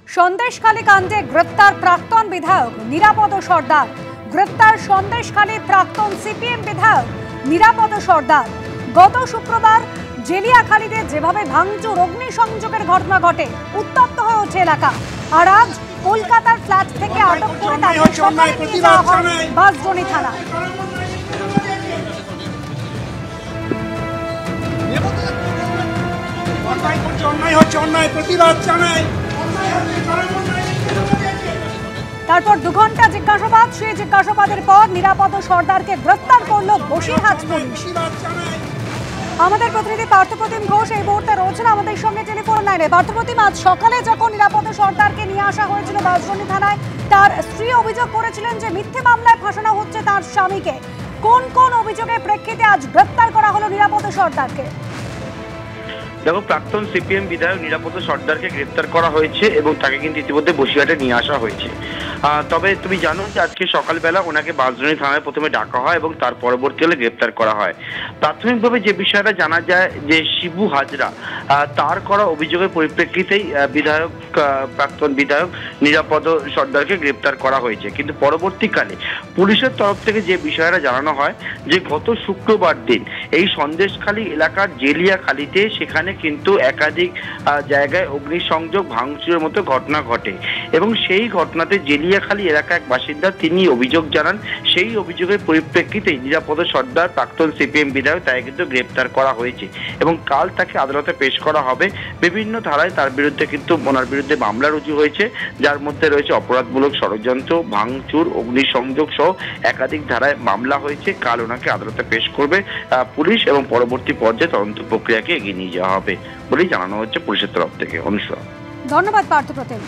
সন্দেশখালী কাণ্ডে গ্রেপ্তার প্রাক্তন বিধায়ক নিরাপদ সর্দার। গ্রেপ্তার সন্দেশখালী প্রাক্তন সিপিএম বিধায়ক নিরাপদ সর্দার। গত শুক্রবার জেলিয়াখালীতে যেভাবে ভাঙচুর অগ্নিসংযোগের ঘটনা ঘটে, উত্তপ্ত হয়ে ওঠে এলাকা। আর আজ কলকাতার ফ্ল্যাট থেকে আটক করে তাকে সকালে নিয়ে যাওয়া হয় বাঁশদ্রোণী থানায়। তারপর 2 ঘন্টা জিজ্ঞাসাবাদ। সেই জিজ্ঞাসাবাদের পর নিরাপদ সর্দারকে গ্রেফতার করল বসিরহাট পুলিশ। আমাদের প্রতিনিধি পার্থপ্রতিম ঘোষ এই মুহূর্তে রয়েছেন আমাদের সঙ্গে টেলিফোন লাইনে। পার্থপ্রতিম, আজ সকালে যখন নিরাপদ সর্দারকে নিয়ে আসা হয়েছিল বাঁশদ্রোণী থানায়, তার স্ত্রী অভিযোগ করেছিলেন যে মিথ্যে মামলায় ফাঁসানো হচ্ছে তার স্বামীকে। কোন কোন অভিযোগের প্রেক্ষিতে আজ গ্রেফতার করা হলো নিরাপদ সর্দারকে? দেখো, প্রাক্তন সিপিএম বিধায়ক নিরাপদ সর্দারকে গ্রেপ্তার করা হয়েছে এবং তাকে কিন্তু ইতিমধ্যে বসিরহাটে নিয়ে আসা হয়েছে। তবে তুমি জানো যে আজকে সকালবেলা ওনাকে বাঁশদ্রোণী থানায় প্রথমে ডাকা হয় এবং তার পরবর্তীকালে গ্রেপ্তার করা হয়। প্রাথমিকভাবে যে বিষয়টা জানা যায় যে শিবু হাজরা তার করা অভিযোগের পরিপ্রেক্ষিতেই প্রাক্তন বিধায়ক নিরাপদ সর্দারকে গ্রেপ্তার করা হয়েছে। কিন্তু পরবর্তীকালে পুলিশের তরফ থেকে যে বিষয়টা জানানো হয় যে গত শুক্রবার দিন এই সন্দেশখালী এলাকার জেলিয়াখালীতে সেখানে কিন্তু একাধিক জায়গায় অগ্নিসংযোগ ভাঙচুরের মতো ঘটনা ঘটে এবং সেই ঘটনাতে জেলিয়াখালী এলাকার এক বাসিন্দা তিনি অভিযোগ জানান। সেই অভিযোগের পরিপ্রেক্ষিতে নিরাপদ সর্দার প্রাক্তন সিপিএম বিধায়ক তাকে কিন্তু গ্রেপ্তার করা হয়েছে এবং কাল তাকে আদালতে পেশ করা হবে। বিভিন্ন ধারায় তার বিরুদ্ধে কিন্তু ওনার বিরুদ্ধে মামলা রুজু হয়েছে, যার মধ্যে রয়েছে অপরাধমূলক ষড়যন্ত্র, ভাঙচুর, অগ্নিসংযোগ সহ একাধিক ধারায় মামলা হয়েছে। কাল ওনাকে আদালতে পেশ করবে পুলিশ এবং পরবর্তী পর্যায়ে তদন্ত প্রক্রিয়াকে এগিয়ে নিয়ে যাওয়া হবে বলেই জানানো হচ্ছে পুলিশের তরফ থেকে। অনুষ্কা, ধন্যবাদ পার্থপ্রতিম।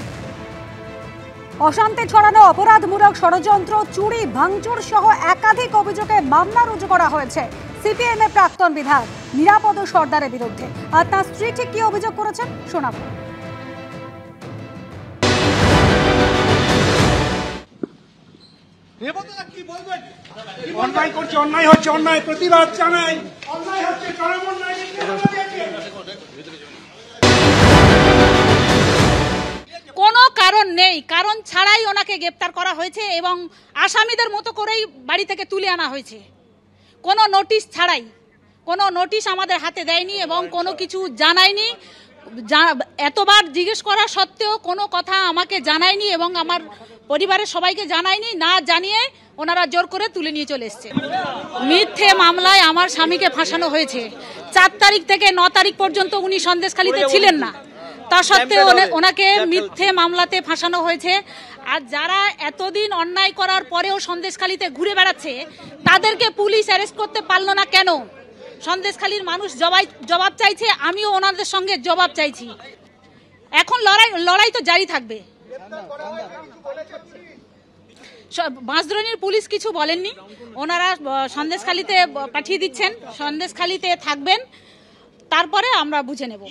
অশান্তি ছড়ানো, অপরাধমূলক ষড়যন্ত্র, চুরি, ভাঙচুর সহ একাধিক অভিযোগে মামলা রুজু করা হয়েছে সিপিএম এর প্রাক্তন বিধায়ক নিরাপদ সর্দারের বিরুদ্ধে। আর তার স্ত্রী ঠিক কি অভিযোগ করেছেন শোনাবো। অন্যায় করছে, অন্যায় হচ্ছে, অন্যায় প্রতিবাদ জানাই। অন্যায় হচ্ছে, চরম অন্যায়। কোনো কারণ নেই, কারণ ছাড়াই ওনাকে গ্রেপ্তার করা হয়েছে এবং আসামিদের মতো করেই বাড়ি থেকে তুলে আনা হয়েছে। কোনো নোটিশ ছাড়াই, কোনো নোটিশ আমাদের হাতে দেয়নি এবং কোনো কিছু জানায়নি। এতবার জিজ্ঞেস করা সত্ত্বেও কোনো কথা আমাকে জানায়নি এবং আমার পরিবারের সবাইকে জানায়নি। না জানিয়ে ওনারা জোর করে তুলে নিয়ে চলে এসছে। মিথ্যে মামলায় আমার স্বামীকে ফাঁসানো হয়েছে। 4 তারিখ থেকে 9 তারিখ পর্যন্ত উনি সন্দেশখালীতে ছিলেন না, তা সত্ত্বেও ওনাকে মিথ্যে মামলাতে ফাঁসানো হয়েছে। আর যারা এতদিন অন্যায় করার পরেও সন্দেশখালীতে ঘুরে বেড়াচ্ছে তাদেরকে পুলিশ অ্যারেস্ট করতে পারলো না কেন? সন্দেশখালীর মানুষ জবাব চাইছে, আমিও ওনাদের সঙ্গে জবাব চাইছি। এখন লড়াই তো জারি থাকবে। বাঁশদ্রোণীর পুলিশ কিছু বলেননি, ওনারা সন্দেশখালীতে পাঠিয়ে দিচ্ছেন, সন্দেশখালীতে থাকবেন, তারপরে আমরা বুঝে নেব।